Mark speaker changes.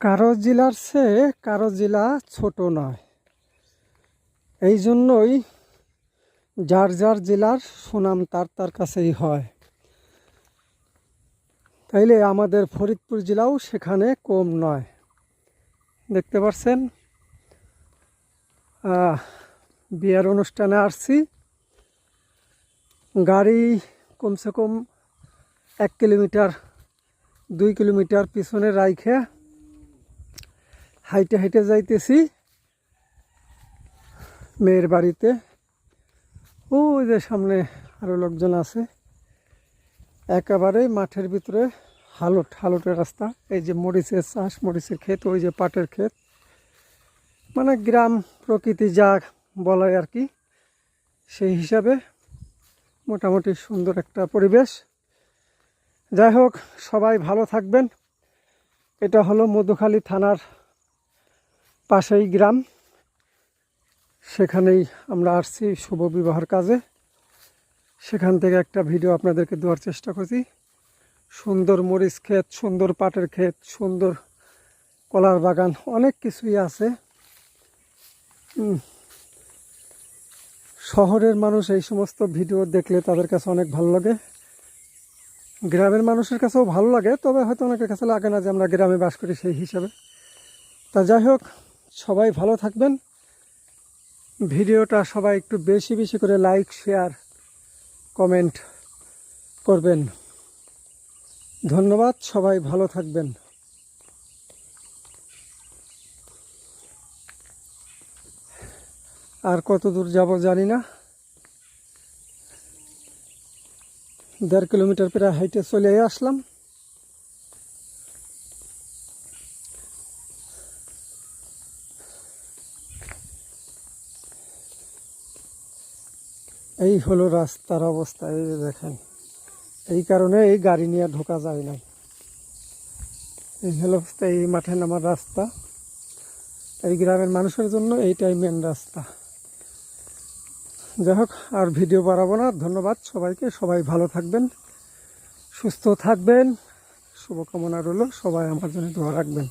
Speaker 1: কারো জেলার চেয়ে কারো জেলা ছোট নয়, এই জন্যই যার যার জেলার সুনাম তার তার কাছেই হয়। তাইলে আমাদের ফরিদপুর জেলাও সেখানে কম নয়। দেখতে পাচ্ছেন বিয়ের অনুষ্ঠানে আসছি, গাড়ি কমসে কম 1 কিলোমিটার 2 কিলোমিটার পিছনে রাইখে হাইটে হাইটে যাইতেছি মেয়ের বাড়িতে। ওই যে সামনে আরো লোকজন আছে, একেবারে মাঠের ভিতরে হালটের রাস্তা। এই যে মরিচের চাষ, মরিচের ক্ষেত, ওই যে পাটের ক্ষেত, মানে গ্রাম প্রকৃতি যা বলা আর কি, সেই হিসাবে মোটামুটি সুন্দর একটা পরিবেশ। যাই হোক, সবাই ভালো থাকবেন। এটা হলো মধুখালী থানার পাশেই গ্রাম, সেখানেই আমরা আসছি শুভ বিবাহের কাজে। সেখান থেকে একটা ভিডিও আপনাদেরকে দেওয়ার চেষ্টা করছি। সুন্দর মরিচ ক্ষেত, সুন্দর পাটের ক্ষেত, সুন্দর কলার বাগান, অনেক কিছুই আছে। শহরের মানুষ এই সমস্ত ভিডিও দেখলে তাদের কাছে অনেক ভালো লাগে, গ্রামের মানুষের কাছেও ভালো লাগে, তবে হয়তো অনেকের কাছে লাগে না যে আমরা গ্রামে বাস করি সেই হিসাবে। তা যাই হোক, সবাই ভালো থাকবেন। ভিডিওটা সবাই একটু বেশি বেশি করে লাইক, শেয়ার, কমেন্ট করবেন। ধন্যবাদ, সবাই ভালো থাকবেন। আর কত দূর যাব জানি না, 1.5 কিলোমিটার প্রায় হাইটে চলে আসলাম। এই হলো রাস্তার অবস্থা, এই যে দেখেন, এই কারণে এই গাড়ি নিয়ে ঢোকা যায় না। এই হলো অবস্থা, এই মাঠে নামার রাস্তা। এই গ্রামের মানুষের জন্য এইটাই মেন রাস্তা। যাই হোক, আর ভিডিও বাড়াবো না। ধন্যবাদ সবাইকে, সবাই ভালো থাকবেন, সুস্থ থাকবেন, শুভকামনা রইল। সবাই আমার জন্য দোয়া রাখবেন।